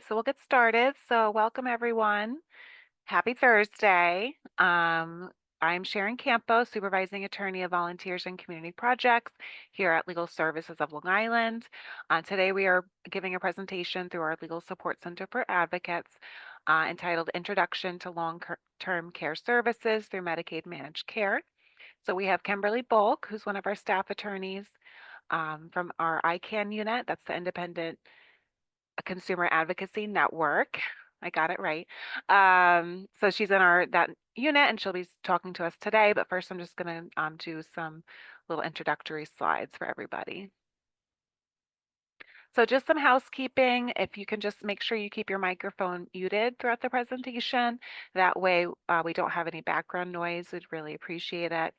So we'll get started. So welcome everyone. Happy Thursday. I'm Sharon Campo, Supervising Attorney of Volunteers and Community Projects here at Legal Services of Long Island. Today we are giving a presentation through our Legal Support Center for Advocates entitled Introduction to Long-Term Care Services through Medicaid Managed Care. So we have Kimberly Bolk, who's one of our staff attorneys from our ICANN unit. That's the Independent Consumer Advocacy Network. I got it right. So she's in that unit and she'll be talking to us today. But first, I'm just going to do some little introductory slides for everybody. So just some housekeeping. If you can just make sure you keep your microphone muted throughout the presentation. That way we don't have any background noise. We'd really appreciate it.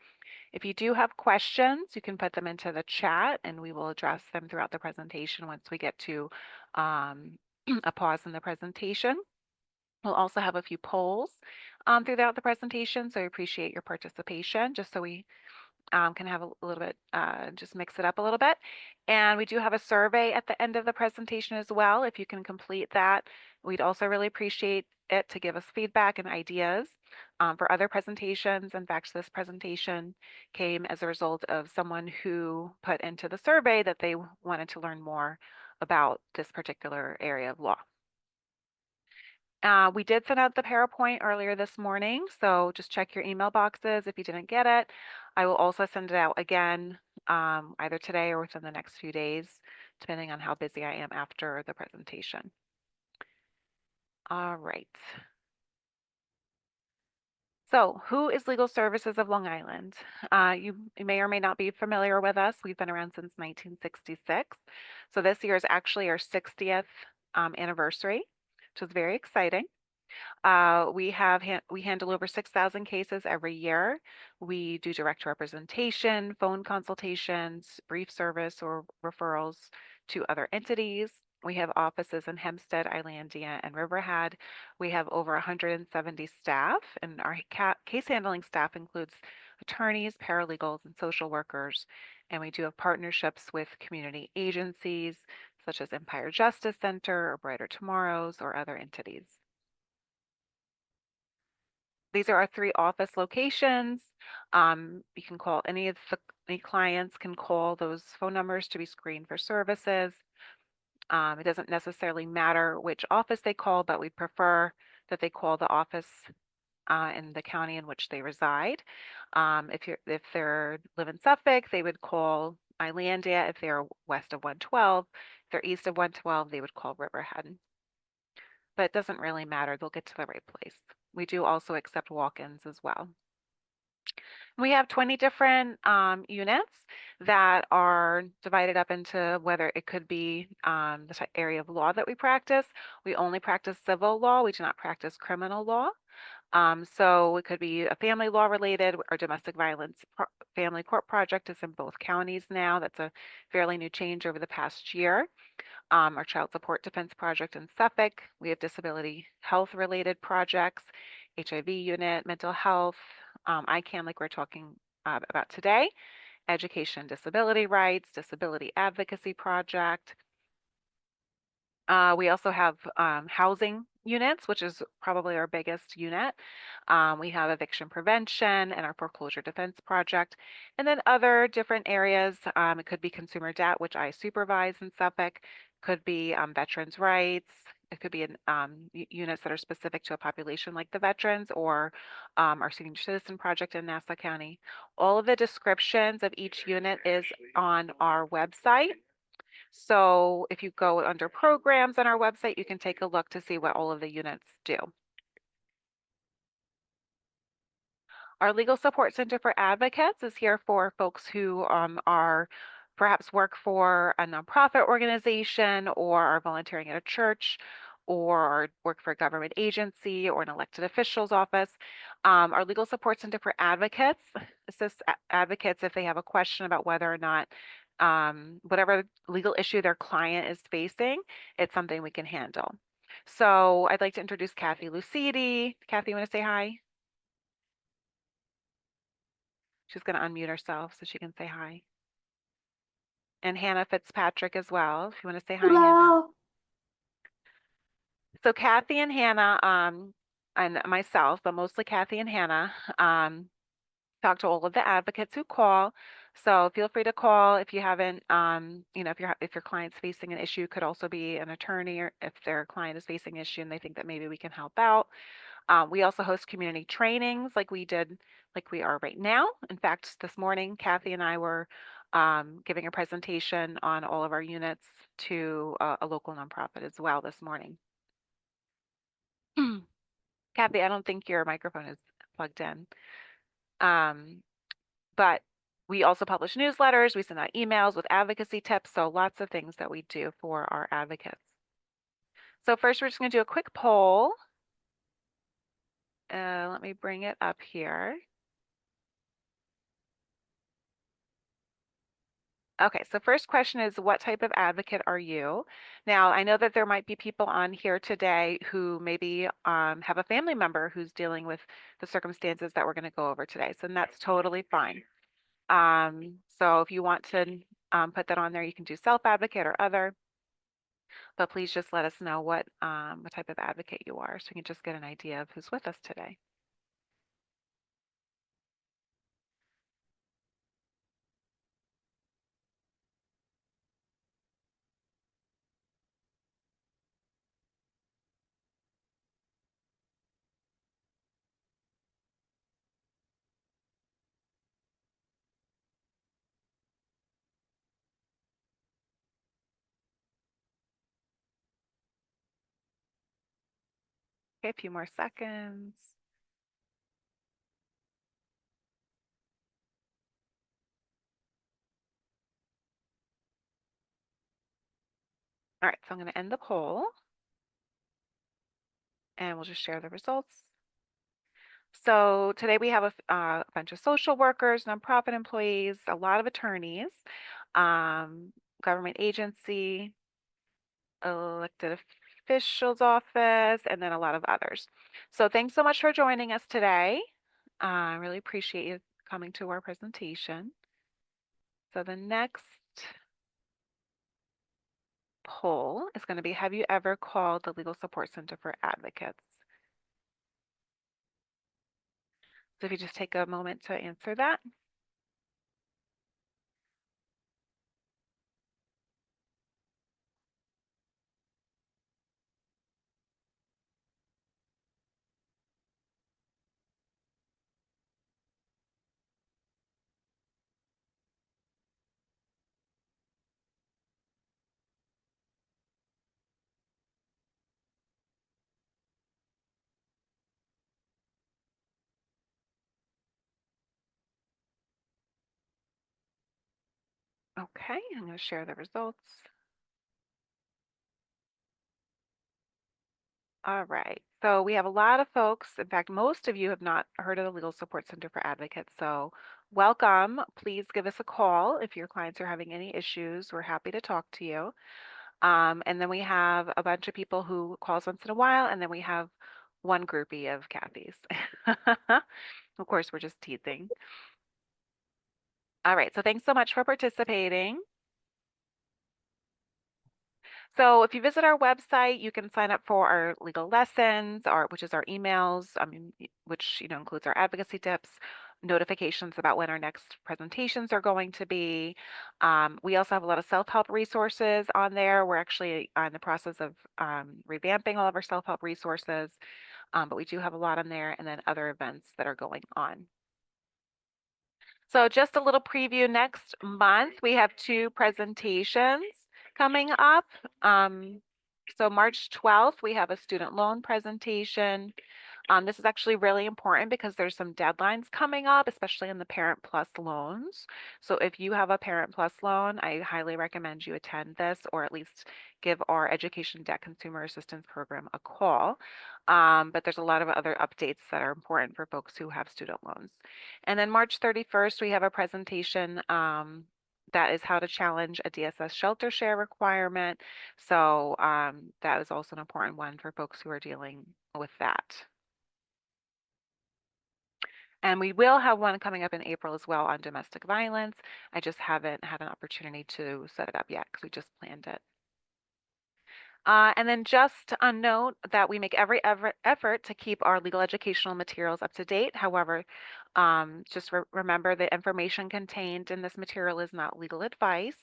If you do have questions, you can put them into the chat and we will address them throughout the presentation once we get to a pause in the presentation. We'll also have a few polls throughout the presentation, so I appreciate your participation, just so we can have a little bit, just mix it up a little bit. And we do have a survey at the end of the presentation as well. If you can complete that, we'd also really appreciate it to give us feedback and ideas for other presentations. In fact, this presentation came as a result of someone who put into the survey that they wanted to learn more about this particular area of law. We did send out the PowerPoint earlier this morning, so just check your email boxes if you didn't get it. I will also send it out again either today or within the next few days, depending on how busy I am after the presentation. All right. So who is Legal Services of Long Island? You may or may not be familiar with us. We've been around since 1966. So this year is actually our 60th anniversary, which is very exciting. We handle over 6,000 cases every year. We do direct representation, phone consultations, brief service or referrals to other entities. We have offices in Hempstead, Islandia, and Riverhead. We have over 170 staff, and our case handling staff includes attorneys, paralegals, and social workers. And we do have partnerships with community agencies such as Empire Justice Center or Brighter Tomorrows or other entities. These are our 3 office locations. You can call any clients can call those phone numbers to be screened for services. It doesn't necessarily matter which office they call, but we prefer that they call the office in the county in which they reside. If they're live in Suffolk, they would call Islandia. If they're west of 112, if they're east of 112, they would call Riverhead. But it doesn't really matter. They'll get to the right place. We do also accept walk-ins as well. We have 20 different units that are divided up into whether it could be the area of law that we practice. We only practice civil law. We do not practice criminal law. So it could be a family law related or domestic violence family court project is in both counties now. That's a fairly new change over the past year. Our child support defense project in Suffolk. We have disability health related projects, HIV unit, mental health, ICANN like we're talking about today, education and disability rights, disability advocacy project. We also have housing units, which is probably our biggest unit. We have eviction prevention and our foreclosure defense project, and then other different areas. It could be consumer debt, which I supervise in Suffolk, could be veterans' rights. It could be in units that are specific to a population like the veterans or our senior citizen project in Nassau County. All of the descriptions of each unit is on our website. So if you go under programs on our website, you can take a look to see what all of the units do. Our Legal Support Center for Advocates is here for folks who are perhaps work for a nonprofit organization or are volunteering at a church or work for a government agency or an elected official's office. Our Legal Support Center for Advocates assists advocates if they have a question about whether or not whatever legal issue their client is facing, it's something we can handle. So I'd like to introduce Kathy Lucidi. Kathy, you want to say hi? She's going to unmute herself so she can say hi. And Hannah Fitzpatrick as well. If you want to say hi, Hannah. Hello. So Kathy and Hannah, and myself, but mostly Kathy and Hannah, talk to all of the advocates who call. So feel free to call if you haven't, if your client's facing an issue, could also be an attorney, or if their client is facing an issue and they think that maybe we can help out. We also host community trainings like we are right now. In fact, this morning, Kathy and I were giving a presentation on all of our units to a local nonprofit as well this morning. Kathy, I don't think your microphone is plugged in. Um, but we also publish newsletters, we send out emails with advocacy tips, so lots of things that we do for our advocates. So first, we're just going to do a quick poll. Let me bring it up here. Okay, so first question is, what type of advocate are you? Now, I know that there might be people on here today who maybe have a family member who's dealing with the circumstances that we're going to go over today, so that's totally fine. So if you want to put that on there, you can do self-advocate or other, but please just let us know what type of advocate you are so we can just get an idea of who's with us today. Okay, a few more seconds. All right, so I'm going to end the poll and we'll just share the results. So today we have a bunch of social workers, nonprofit employees, a lot of attorneys, government agency, elected officials office, and then a lot of others. So thanks so much for joining us today. I really appreciate you coming to our presentation. So the next poll is going to be, have you ever called the Legal Support Center for Advocates? So if you just take a moment to answer that. Okay, I'm going to share the results. All right, so we have a lot of folks. In fact, most of you have not heard of the Legal Support Center for Advocates. So welcome. Please give us a call if your clients are having any issues. We're happy to talk to you. And then we have a bunch of people who calls once in a while, and then we have one groupie of Kathy's. Of course, we're just teasing. All right, so thanks so much for participating. So if you visit our website, you can sign up for our legal lessons, which is our emails, which includes our advocacy tips, notifications about when our next presentations are going to be. We also have a lot of self-help resources on there. We're actually in the process of revamping all of our self-help resources, but we do have a lot on there, and then other events that are going on. So just a little preview, next month we have 2 presentations coming up. So March 12th, we have a student loan presentation. This is actually really important because there's some deadlines coming up, especially in the Parent Plus loans. So if you have a Parent Plus loan, I highly recommend you attend this, or at least give our Education Debt Consumer Assistance Program a call. But there's a lot of other updates that are important for folks who have student loans. And then March 31st, we have a presentation that is how to challenge a DSS shelter share requirement. So that is also an important one for folks who are dealing with that. And we will have one coming up in April as well on domestic violence. I just haven't had an opportunity to set it up yet because we just planned it. And then just a note that we make every effort to keep our legal educational materials up to date. However, just remember the information contained in this material is not legal advice.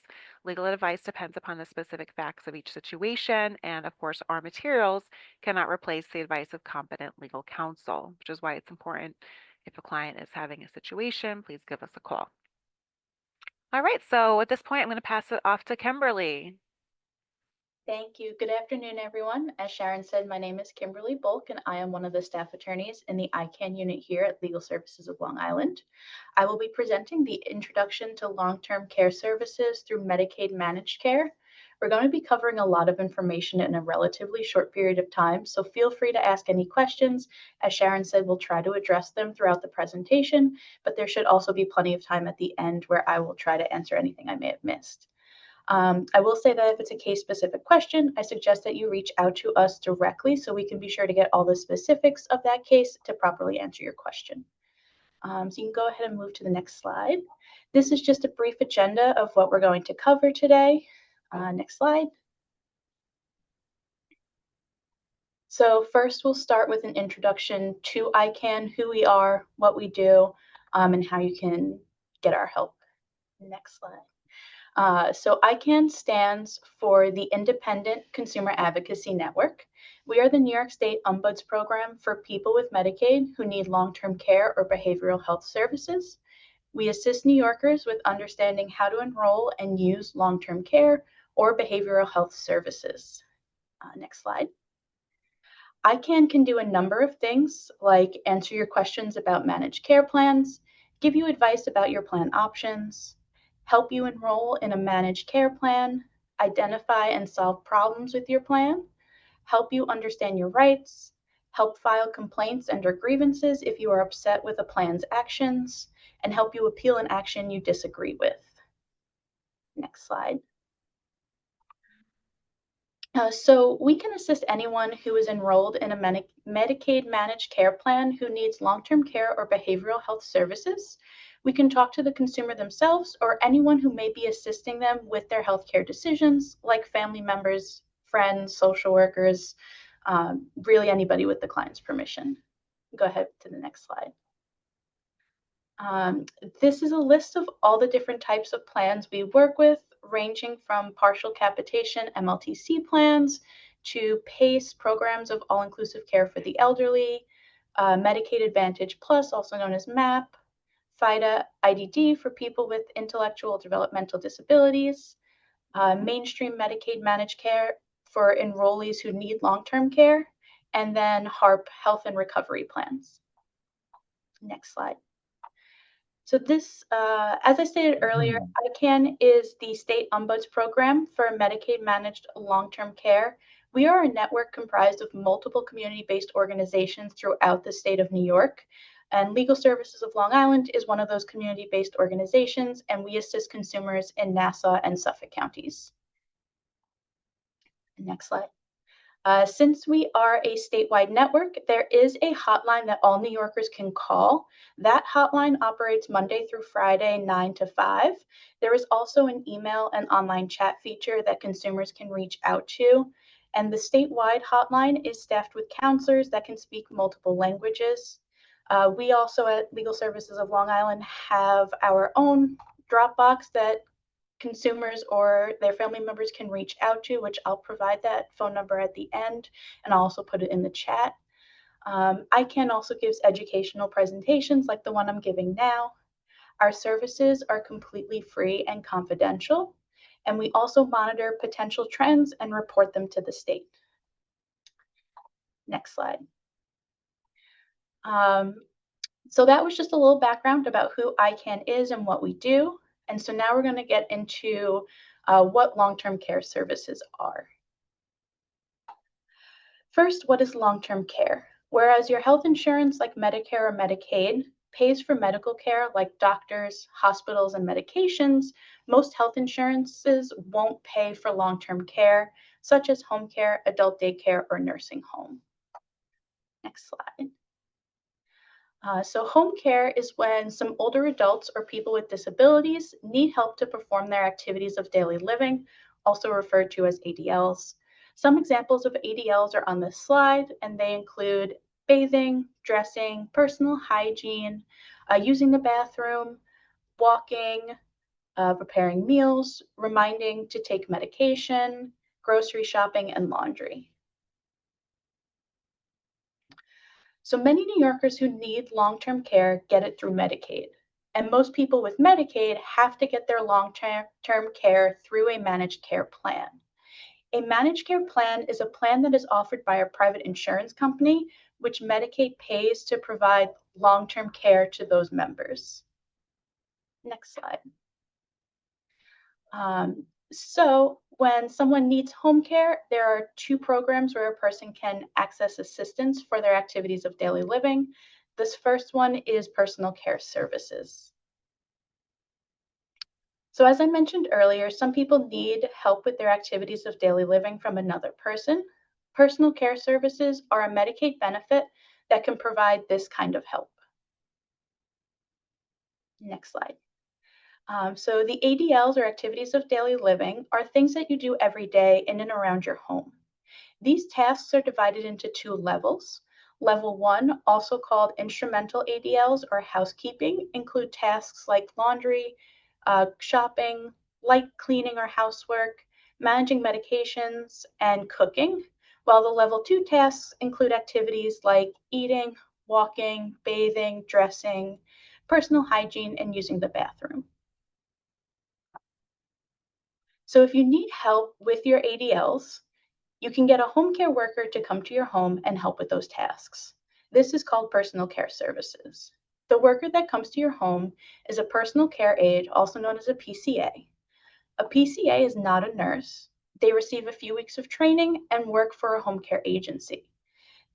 Legal advice depends upon the specific facts of each situation. And of course, our materials cannot replace the advice of competent legal counsel, which is why it's important if a client is having a situation, please give us a call. All right, so at this point, I'm going to pass it off to Kimberly. Thank you. Good afternoon, everyone. As Sharon said, my name is Kimberly Bolk, and I am one of the staff attorneys in the ICANN unit here at Legal Services of Long Island. I will be presenting the Introduction to Long-Term Care Services through Medicaid Managed Care. We're going to be covering a lot of information in a relatively short period of time, so feel free to ask any questions. As Sharon said, we'll try to address them throughout the presentation, but there should also be plenty of time at the end where I will try to answer anything I may have missed. I will say that if it's a case-specific question, I suggest that you reach out to us directly so we can be sure to get all the specifics of that case to properly answer your question. So you can go ahead and move to the next slide. This is just a brief agenda of what we're going to cover today. Next slide. So first, we'll start with an introduction to ICANN, who we are, what we do, and how you can get our help. Next slide. So ICANN stands for the Independent Consumer Advocacy Network. We are the New York State Ombuds program for people with Medicaid who need long-term care or behavioral health services. We assist New Yorkers with understanding how to enroll and use long-term care or behavioral health services. Next slide. ICANN can do a number of things like answer your questions about managed care plans, give you advice about your plan options, help you enroll in a managed care plan, identify and solve problems with your plan, help you understand your rights, help file complaints and or grievances if you are upset with a plan's actions, and help you appeal an action you disagree with. Next slide. So we can assist anyone who is enrolled in a Medicaid Managed Care plan who needs long-term care or behavioral health services. We can talk to the consumer themselves or anyone who may be assisting them with their healthcare decisions, like family members, friends, social workers, really anybody with the client's permission. Go ahead to the next slide. This is a list of all the different types of plans we work with, ranging from partial capitation MLTC plans to PACE programs of all-inclusive care for the elderly, Medicaid Advantage Plus, also known as MAP, FIDA IDD for people with intellectual developmental disabilities, mainstream Medicaid Managed Care for enrollees who need long-term care, and then HARP health and recovery plans. Next slide. So this, as I stated earlier, ICANN is the state ombuds program for Medicaid managed long-term care. We are a network comprised of multiple community-based organizations throughout the state of New York. And Legal Services of Long Island is one of those community-based organizations, and we assist consumers in Nassau and Suffolk counties. Next slide. Since we are a statewide network, there is a hotline that all New Yorkers can call. That hotline operates Monday through Friday, 9 to 5. There is also an email and online chat feature that consumers can reach out to. And the statewide hotline is staffed with counselors that can speak multiple languages. We also at Legal Services of Long Island have our own Dropbox that consumers or their family members can reach out to, which I'll provide that phone number at the end, and I'll also put it in the chat. ICANN also gives educational presentations like the one I'm giving now. Our services are completely free and confidential, and we also monitor potential trends and report them to the state. Next slide. So that was just a little background about who ICANN is and what we do. And so now we're going to get into what long-term care services are. First, what is long-term care? Whereas your health insurance like Medicare or Medicaid pays for medical care like doctors, hospitals, and medications, most health insurances won't pay for long-term care, such as home care, adult daycare, or nursing home. Next slide. So home care is when some older adults or people with disabilities need help to perform their activities of daily living, also referred to as ADLs. Some examples of ADLs are on this slide, and they include bathing, dressing, personal hygiene, using the bathroom, walking, preparing meals, reminding to take medication, grocery shopping, and laundry. So many New Yorkers who need long-term care get it through Medicaid. And most people with Medicaid have to get their long-term care through a managed care plan. A managed care plan is a plan that is offered by a private insurance company, which Medicaid pays to provide long-term care to those members. Next slide. So when someone needs home care, there are two programs where a person can access assistance for their activities of daily living. This first one is personal care services. So as I mentioned earlier, some people need help with their activities of daily living from another person. Personal care services are a Medicaid benefit that can provide this kind of help. Next slide. So the ADLs, or activities of daily living, are things that you do every day in and around your home. These tasks are divided into two levels. Level 1, also called instrumental ADLs or housekeeping, include tasks like laundry, shopping, light cleaning or housework, managing medications, and cooking, while the Level 2 tasks include activities like eating, walking, bathing, dressing, personal hygiene, and using the bathroom. So if you need help with your ADLs, you can get a home care worker to come to your home and help with those tasks. This is called personal care services. The worker that comes to your home is a personal care aide, also known as a PCA. A PCA is not a nurse. They receive a few weeks of training and work for a home care agency.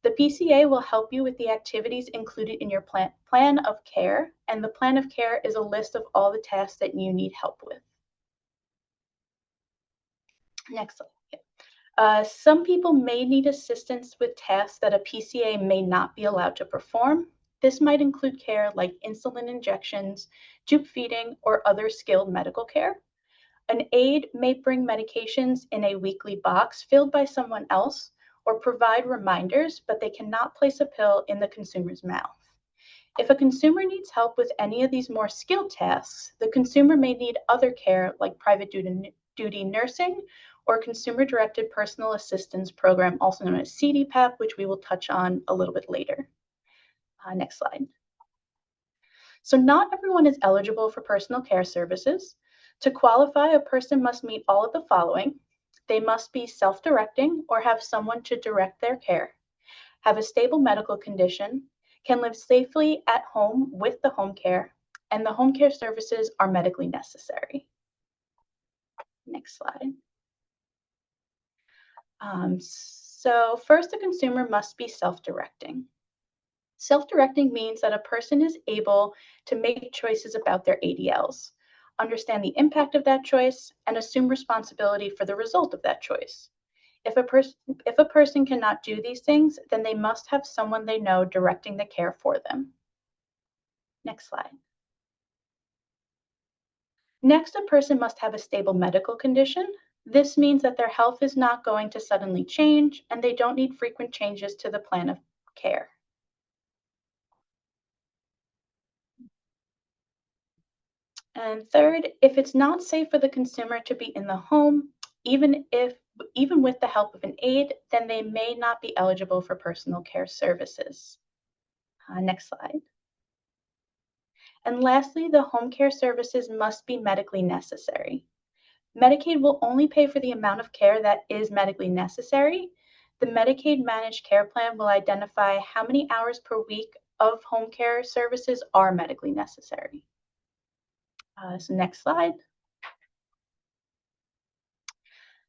The PCA will help you with the activities included in your plan of care, and the plan of care is a list of all the tasks that you need help with. Next slide. Some people may need assistance with tasks that a PCA may not be allowed to perform. This might include care like insulin injections, tube feeding, or other skilled medical care. An aide may bring medications in a weekly box filled by someone else or provide reminders, but they cannot place a pill in the consumer's mouth. If a consumer needs help with any of these more skilled tasks, the consumer may need other care like private duty nursing or consumer-directed personal assistance program, also known as CDPAP, which we will touch on a little bit later. Next slide. So not everyone is eligible for personal care services. To qualify, a person must meet all of the following. They must be self-directing or have someone to direct their care, have a stable medical condition, can live safely at home with the home care, and the home care services are medically necessary. Next slide. So first, the consumer must be self-directing. Self-directing means that a person is able to make choices about their ADLs, understand the impact of that choice, and assume responsibility for the result of that choice. If a person cannot do these things, then they must have someone they know directing the care for them. Next slide. Next, a person must have a stable medical condition. This means that their health is not going to suddenly change and they don't need frequent changes to the plan of care. And third, if it's not safe for the consumer to be in the home, even with the help of an aide, then they may not be eligible for personal care services. Next slide. And lastly, the home care services must be medically necessary. Medicaid will only pay for the amount of care that is medically necessary. The Medicaid Managed Care plan will identify how many hours per week of home care services are medically necessary. So next slide.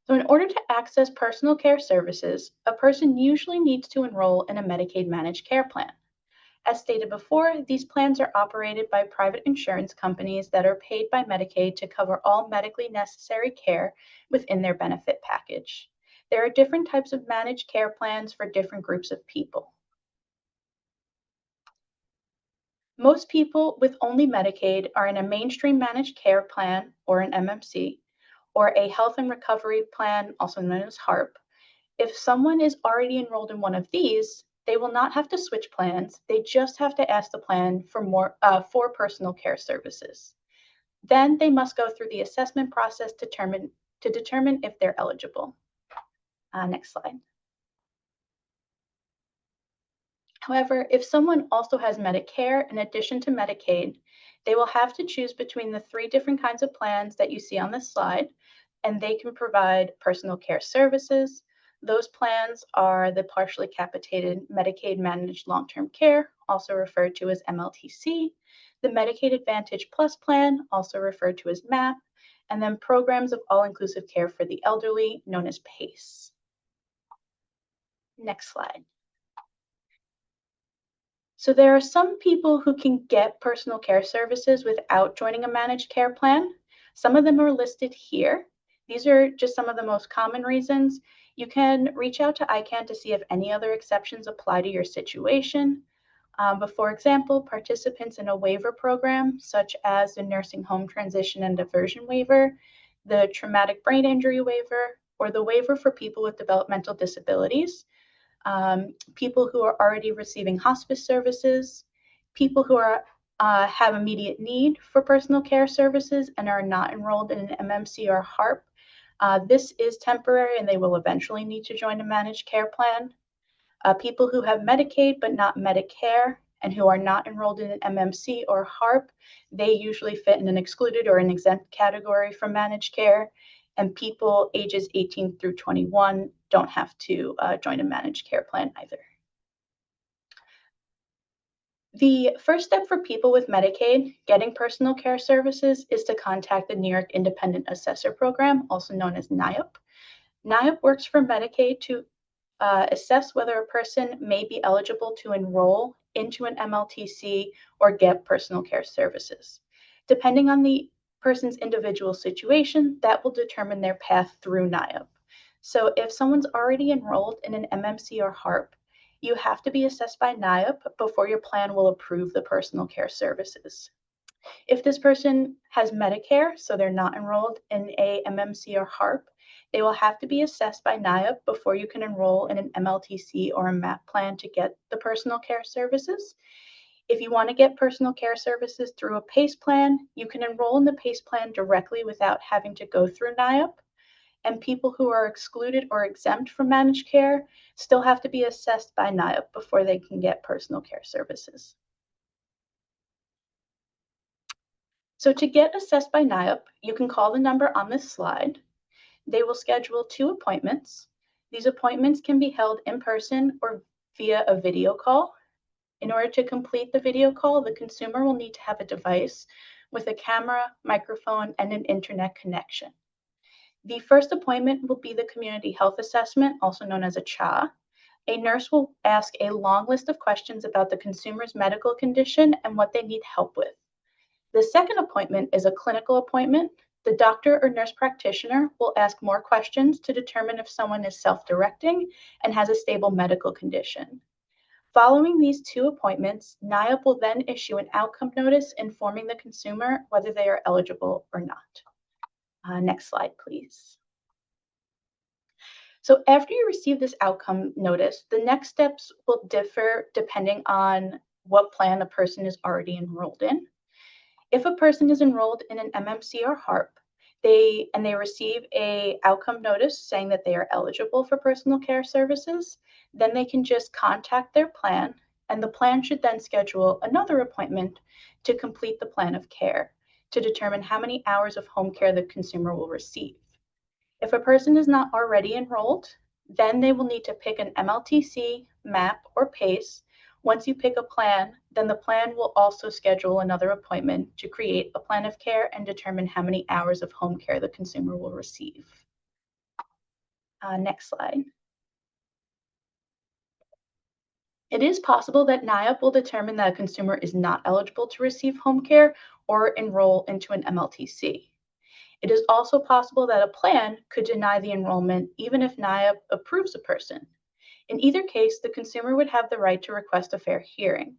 So in order to access personal care services, a person usually needs to enroll in a Medicaid Managed Care plan. As stated before, these plans are operated by private insurance companies that are paid by Medicaid to cover all medically necessary care within their benefit package. There are different types of managed care plans for different groups of people. Most people with only Medicaid are in a mainstream managed care plan, or an MMC, or a health and recovery plan, also known as HARP. If someone is already enrolled in one of these, they will not have to switch plans. They just have to ask the plan for personal care services. Then they must go through the assessment process to determine if they're eligible. Next slide. However, if someone also has Medicare in addition to Medicaid, they will have to choose between the 3 different kinds of plans that you see on this slide, and they can provide personal care services. Those plans are the partially capitated Medicaid Managed Long-Term Care, also referred to as MLTC, the Medicaid Advantage Plus plan, also referred to as MAP, and then programs of all-inclusive care for the elderly, known as PACE. Next slide. So there are some people who can get personal care services without joining a managed care plan. Some of them are listed here. These are just some of the most common reasons. You can reach out to ICANN to see if any other exceptions apply to your situation. But for example, participants in a waiver program, such as the nursing home transition and diversion waiver, the traumatic brain injury waiver, or the waiver for people with developmental disabilities, people who are already receiving hospice services, people who have immediate need for personal care services and are not enrolled in an MMC or HARP. This is temporary and they will eventually need to join a managed care plan. People who have Medicaid but not Medicare and who are not enrolled in an MMC or HARP, they usually fit in an excluded or an exempt category from managed care. And people ages 18 through 21 don't have to join a managed care plan either. The first step for people with Medicaid getting personal care services is to contact the New York Independent Assessor Program, also known as NIAP. NIAP works for Medicaid to assess whether a person may be eligible to enroll into an MLTC or get personal care services. Depending on the person's individual situation, that will determine their path through NIAP. So if someone's already enrolled in an MMC or HARP, you have to be assessed by NIAP before your plan will approve the personal care services. If this person has Medicare, so they're not enrolled in a MMC or HARP, they will have to be assessed by NIAP before you can enroll in an MLTC or a MAP plan to get the personal care services. If you want to get personal care services through a PACE plan, you can enroll in the PACE plan directly without having to go through NIAP. And people who are excluded or exempt from managed care still have to be assessed by NIAP before they can get personal care services. So to get assessed by NIAP, you can call the number on this slide. They will schedule 2 appointments. These appointments can be held in person or via a video call. In order to complete the video call, the consumer will need to have a device with a camera, microphone, and an internet connection. The first appointment will be the community health assessment, also known as a CHA. A nurse will ask a long list of questions about the consumer's medical condition and what they need help with. The second appointment is a clinical appointment. The doctor or nurse practitioner will ask more questions to determine if someone is self-directing and has a stable medical condition. Following these 2 appointments, NIAP will then issue an outcome notice informing the consumer whether they are eligible or not. Next slide, please. So after you receive this outcome notice, the next steps will differ depending on what plan a person is already enrolled in. If a person is enrolled in an MMC or HARP, they receive an outcome notice saying that they are eligible for personal care services, then they can just contact their plan, and the plan should then schedule another appointment to complete the plan of care to determine how many hours of home care the consumer will receive. If a person is not already enrolled, then they will need to pick an MLTC, MAP, or PACE. Once you pick a plan, then the plan will also schedule another appointment to create a plan of care and determine how many hours of home care the consumer will receive. Next slide. It is possible that NIAP will determine that a consumer is not eligible to receive home care or enroll into an MLTC. It is also possible that a plan could deny the enrollment even if NIAP approves a person. In either case, the consumer would have the right to request a fair hearing.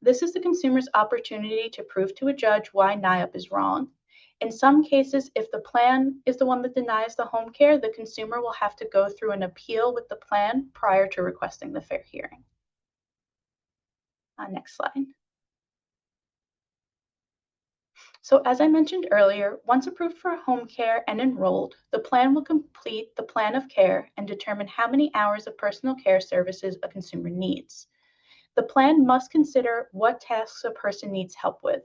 This is the consumer's opportunity to prove to a judge why NIAP is wrong. In some cases, if the plan is the one that denies the home care, the consumer will have to go through an appeal with the plan prior to requesting the fair hearing. Next slide. So as I mentioned earlier, once approved for home care and enrolled, the plan will complete the plan of care and determine how many hours of personal care services a consumer needs. The plan must consider what tasks a person needs help with,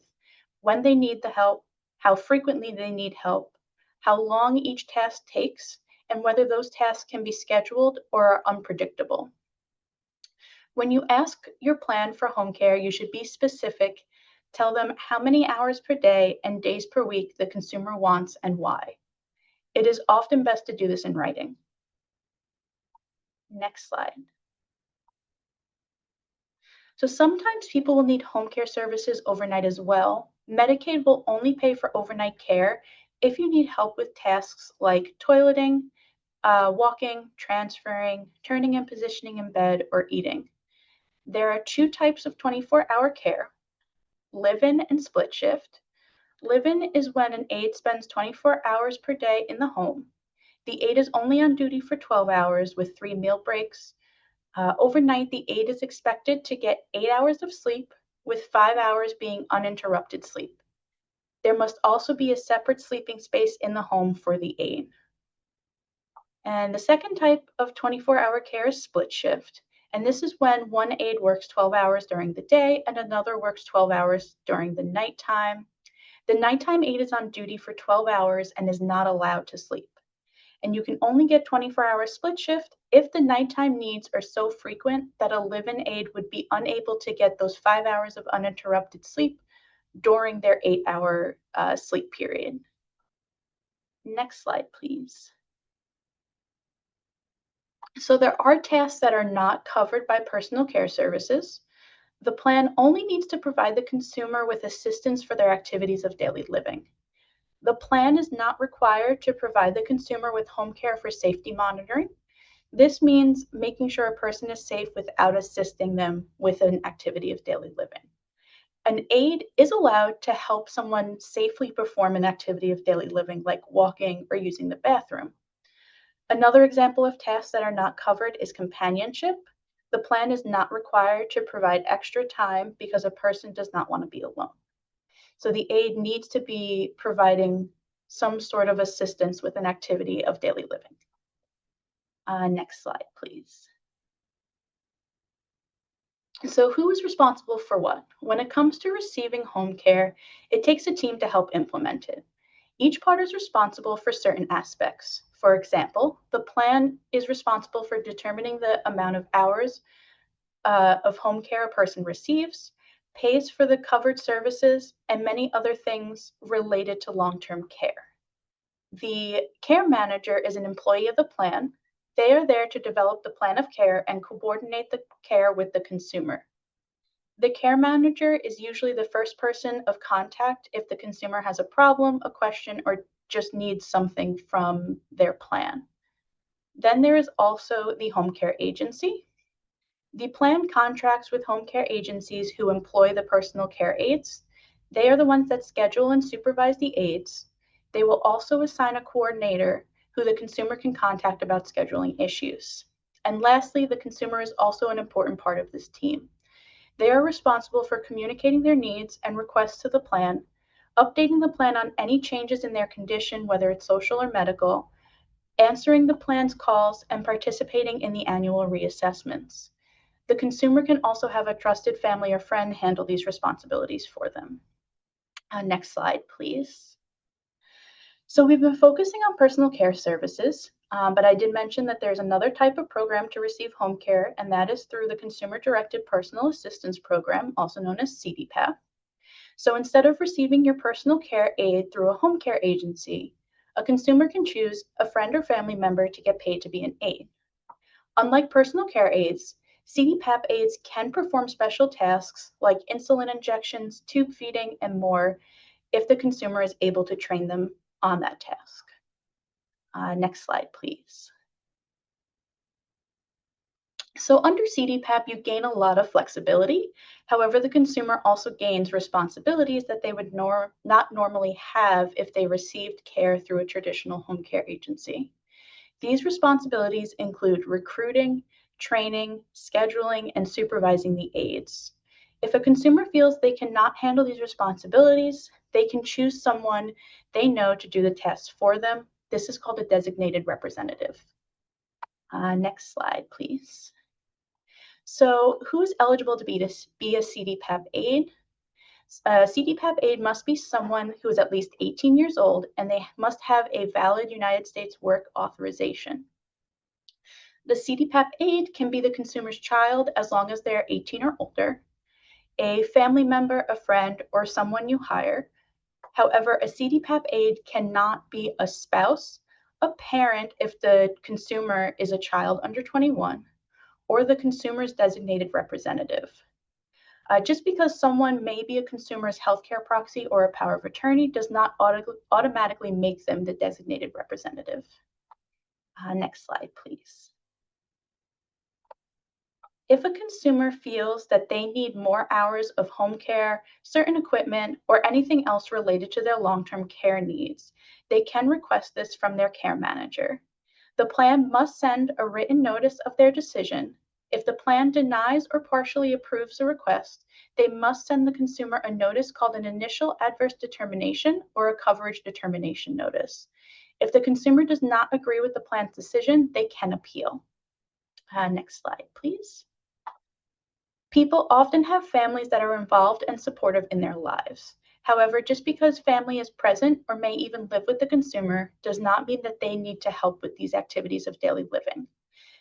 when they need the help, how frequently they need help, how long each task takes, and whether those tasks can be scheduled or are unpredictable. When you ask your plan for home care, you should be specific. Tell them how many hours per day and days per week the consumer wants and why. It is often best to do this in writing. Next slide. So sometimes people will need home care services overnight as well. Medicaid will only pay for overnight care if you need help with tasks like toileting, walking, transferring, turning and positioning in bed, or eating. There are two types of 24-hour care: live-in and split shift. Live-in is when an aide spends 24 hours per day in the home. The aide is only on duty for 12 hours with 3 meal breaks. Overnight, the aide is expected to get 8 hours of sleep, with 5 hours being uninterrupted sleep. There must also be a separate sleeping space in the home for the aide. And the second type of 24-hour care is split shift. And this is when one aide works 12 hours during the day and another works 12 hours during the nighttime. The nighttime aide is on duty for 12 hours and is not allowed to sleep. And you can only get 24-hour split shift if the nighttime needs are so frequent that a live-in aide would be unable to get those 5 hours of uninterrupted sleep during their 8-hour sleep period. Next slide, please. So there are tasks that are not covered by personal care services. The plan only needs to provide the consumer with assistance for their activities of daily living. The plan is not required to provide the consumer with home care for safety monitoring. This means making sure a person is safe without assisting them with an activity of daily living. An aide is allowed to help someone safely perform an activity of daily living, like walking or using the bathroom. Another example of tasks that are not covered is companionship. The plan is not required to provide extra time because a person does not want to be alone. So the aide needs to be providing some sort of assistance with an activity of daily living. Next slide, please. So who is responsible for what? When it comes to receiving home care, it takes a team to help implement it. Each part is responsible for certain aspects. For example, the plan is responsible for determining the amount of hours of home care a person receives, pays for the covered services, and many other things related to long-term care. The care manager is an employee of the plan. They are there to develop the plan of care and coordinate the care with the consumer. The care manager is usually the first person of contact if the consumer has a problem, a question, or just needs something from their plan. Then there is also the home care agency. The plan contracts with home care agencies who employ the personal care aides. They are the ones that schedule and supervise the aides. They will also assign a coordinator who the consumer can contact about scheduling issues. And lastly, the consumer is also an important part of this team. They are responsible for communicating their needs and requests to the plan, updating the plan on any changes in their condition, whether it's social or medical, answering the plan's calls, and participating in the annual reassessments. The consumer can also have a trusted family or friend handle these responsibilities for them. Next slide, please. So we've been focusing on personal care services, but I did mention that there's another type of program to receive home care, and that is through the Consumer-Directed Personal Assistance Program, also known as CDPAP. So instead of receiving your personal care aid through a home care agency, a consumer can choose a friend or family member to get paid to be an aide. Unlike personal care aides, CDPAP aides can perform special tasks like insulin injections, tube feeding, and more if the consumer is able to train them on that task. Next slide, please. So under CDPAP, you gain a lot of flexibility. However, the consumer also gains responsibilities that they would not normally have if they received care through a traditional home care agency. These responsibilities include recruiting, training, scheduling, and supervising the aides. If a consumer feels they cannot handle these responsibilities, they can choose someone they know to do the tasks for them. This is called a designated representative. Next slide, please. So, who's eligible to be a CDPAP aide? A CDPAP aide must be someone who is at least 18 years old and they must have a valid United States work authorization. The CDPAP aide can be the consumer's child as long as they're 18 or older, a family member, a friend, or someone you hire. However, a CDPAP aide cannot be a spouse, a parent if the consumer is a child under 21, or the consumer's designated representative. Just because someone may be a consumer's healthcare proxy or a power of attorney does not automatically make them the designated representative. Next slide, please. If a consumer feels that they need more hours of home care, certain equipment, or anything else related to their long-term care needs, they can request this from their care manager. The plan must send a written notice of their decision. If the plan denies or partially approves the request, they must send the consumer a notice called an initial adverse determination or a coverage determination notice. If the consumer does not agree with the plan's decision, they can appeal. Next slide, please. People often have families that are involved and supportive in their lives. However, just because family is present or may even live with the consumer does not mean that they need to help with these activities of daily living.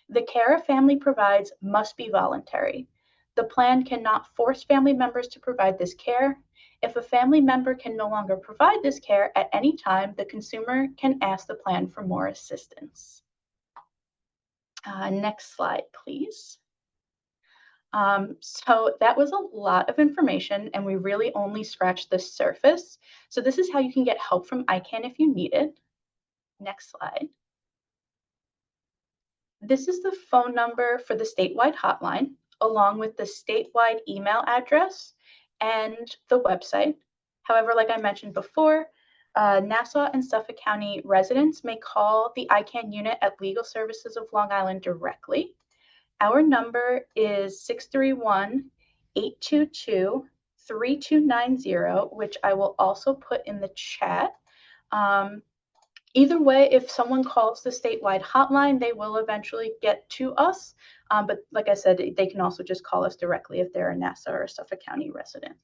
The care a family provides must be voluntary. The plan cannot force family members to provide this care. If a family member can no longer provide this care at any time, the consumer can ask the plan for more assistance. Next slide, please. So that was a lot of information, and we really only scratched the surface. So this is how you can get help from ICANN if you need it. Next slide. This is the phone number for the statewide hotline, along with the statewide email address and the website. However, like I mentioned before, Nassau and Suffolk County residents may call the ICANN unit at Legal Services of Long Island directly. Our number is 631-822-3290, which I will also put in the chat. Either way, if someone calls the statewide hotline, they will eventually get to us. But like I said, they can also just call us directly if they're a Nassau or Suffolk County resident.